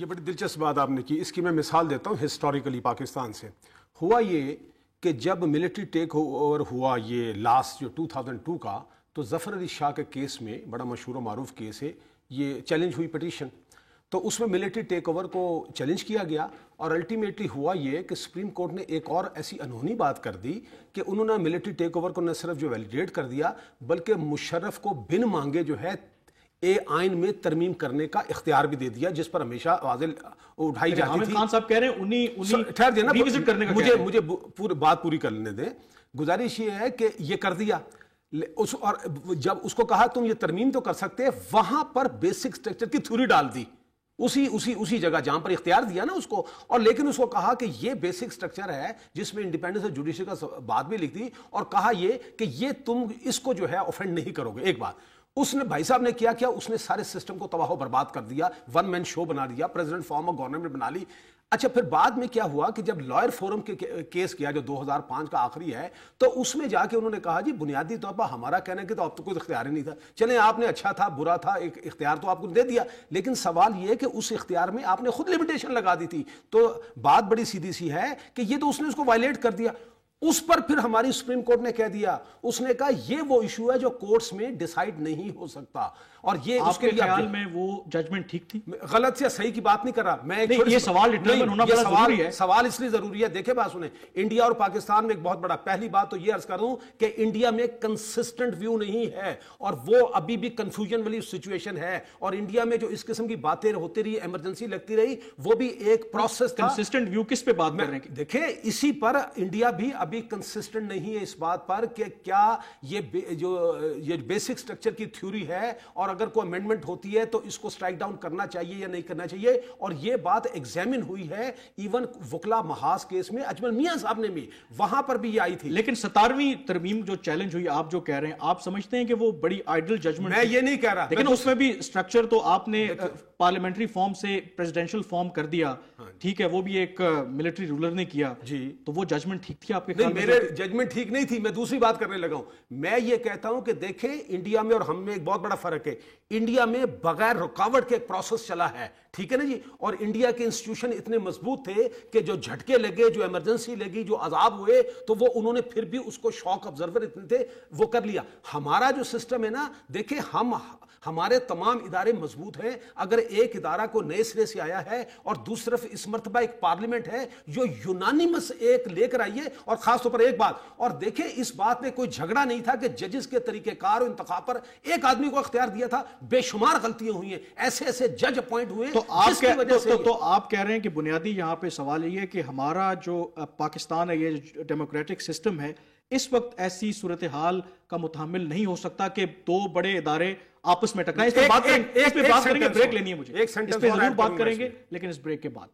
یہ بڑی دلچسپ بات آپ نے کی. اس کی میں مثال دیتا ہوں ہسٹوریکلی پاکستان سے. ہوا یہ کہ جب ملٹری ٹیک اوور ہوا یہ لاسٹ جو 2002 کا, تو ظفر علی شاہ کے کیس میں, بڑا مشہور و معروف کیس ہے, یہ چیلنج ہوئی پٹیشن, تو اس میں ملٹری ٹیک اوور کو چیلنج کیا گیا, اور الٹیمیٹلی ہوا یہ کہ سپریم کورٹ نے ایک اور ایسی انہونی بات کر دی کہ انہوں نے ملٹری ٹیک اوور کو نہ صرف جو ویلیڈیٹ کر دیا, بلکہ مشرف کو بن مانگے جو ہے آئین میں ترمیم کرنے کا اختیار بھی دے دیا, جس پر ہمیشہ آواز اٹھائی جاتی تھی. خان صاحب کہہ رہے ہیں مجھے بات پوری کر لینے دیں. گزارش یہ ہے کہ یہ کر دیا, اور جب اس کو کہا تم یہ ترمیم تو کر سکتے, وہاں پر بیسک سٹرکچر کی تھیوری ڈال دی اسی جگہ جہاں پر اختیار دیا نا اس کو, اور لیکن اس کو کہا کہ یہ بیسک سٹرکچر ہے جس میں انڈیپینڈنس آف جوڈیشری کا بات بھی لکھ دی, اور کہا یہ کہ یہ تم اس کو جو ہے اوفینڈ نہیں کرو گے. ایک بات اس نے بھائی صاحب نے کیا اس نے سارے سسٹم کو تباہ و برباد کر دیا, ون مین شو بنا دیا, پریزیڈنٹ فارم آف گورنمنٹ بنا لی. اچھا پھر بعد میں کیا ہوا کہ جب لائر فورم کے کیس کیا جو 2005 کا آخری ہے, تو اس میں جا کے انہوں نے کہا جی بنیادی طور پر ہمارا کہنا ہے کہ تو اب تو کوئی اختیار ہی نہیں تھا, چلیں آپ نے اچھا تھا برا تھا ایک اختیار تو آپ کو دے دیا, لیکن سوال یہ کہ اس اختیار میں آپ نے خود لمیٹیشن لگا دی تھی. تو بات بڑی سیدھی سی ہے کہ یہ تو اس نے اس کو وائلیٹ کر دیا. اس پر پھر ہماری سپریم کورٹ نے کہہ دیا, اس نے کہا یہ وہ ایشو ہے جو کورٹس میں ڈیسائیڈ نہیں ہو سکتا, اور یہ اس کے خیال میں وہ ججمنٹ ٹھیک تھی. غلط یا صحیح کی بات نہیں کر رہا میں, یہ سوال ڈٹرمن ہونا بڑا ضروری ہے. سوال اس لیے ضروری ہے, دیکھیں بات سنیں, انڈیا اور پاکستان میں ایک بہت بڑا, پہلی بات تو یہ عرض کروں کہ انڈیا میں کنسسٹنٹ ویو نہیں ہے, اور وہ ابھی بھی کنفیوژن والی سچویشن ہے, اور انڈیا میں جو اس قسم کی باتیں ہوتی رہی, ایمرجنسی لگتی رہی, وہ بھی ایک پروسیس تھا. کنسسٹنٹ ویو کس پہ بات کر رہے ہیں؟ دیکھیں اسی پر انڈیا بھی ابھی کنسسٹنٹ نہیں ہے اس بات پر کہ کیا یہ بیسک سٹرکچر کی تھیوری ہے, اور اگر کوئی امینڈمنٹ ہوتی ہے تو اس کو سٹرائک ڈاؤن کرنا چاہیے یا نہیں کرنا چاہیے. اور یہ بات ایگزامن ہوئی ہے ایون وکلا محاذ کیس میں, اجمل میاں صاحب نے بھی, وہاں پر بھی یہ آئی تھی. لیکن 17ویں ترمیم جو چیلنج ہوئی, آپ جو کہہ رہے ہیں, آپ سمجھتے ہیں کہ وہ بڑی آئیڈل ججمنٹ؟ میں یہ نہیں کہہ رہا, لیکن اس میں بھی سٹرکچر تو آپ نے پارلیمنٹری فارم سے پریزیڈنشل فارم کر دیا, ٹھیک ہے, وہ بھی ایک ملٹری رولر نے کیا, جی, تو وہ ججمنٹ ٹھیک تھی آپ کے خیال میں؟ میرے ججمنٹ ٹھیک نہیں تھی, میں دوسری بات کرنے لگا ہوں. میں یہ کہتا ہوں کہ دیکھیں انڈیا میں اور ہم میں ایک بہت بڑا فرق ہے. انڈیا میں بغیر رکاوٹ کے ایک پروسیس چلا ہے, ٹھیک ہے نا جی, اور انڈیا کے انسٹیٹیوشن اتنے مضبوط تھے کہ جو جھٹکے لگے, جو ایمرجنسی لگی, جو عذاب ہوئے, تو وہ انہوں نے پھر بھی اس کو شاک آبزرور اتنے تھے وہ کر لیا. ہمارا جو سسٹم ہے نا, دیکھیں ہمارے تمام ادارے مضبوط ہیں. اگر ایک ادارہ کو نئے سرے سے آیا ہے, اور دوسری طرف اس مرتبہ ایک پارلیمنٹ ہے جو یونانیمس ایک لے کر آئی ہے, اور خاص طور پر ایک بات, اور دیکھیں اس بات میں کوئی جھگڑا نہیں تھا کہ ججز کے طریقہ کار و انتخاب پر ایک آدمی کو اختیار دیا تھا, بے شمار غلطیاں ہوئی ہیں, ایسے جج اپوائنٹ ہوئے. تو آپ کہہ رہے ہیں کہ بنیادی یہاں پہ سوال یہ ہے کہ ہمارا جو پاکستان ہے, یہ ڈیموکریٹک سسٹم ہے, اس وقت ایسی صورتحال کا متحمل نہیں ہو سکتا کہ دو بڑے ادارے آپس میں ٹکرائیں. اس پہ بات کریں گے, بریک لینی ہے مجھے, اس پہ ضرور بات کریں گے, لیکن اس بریک کے بعد.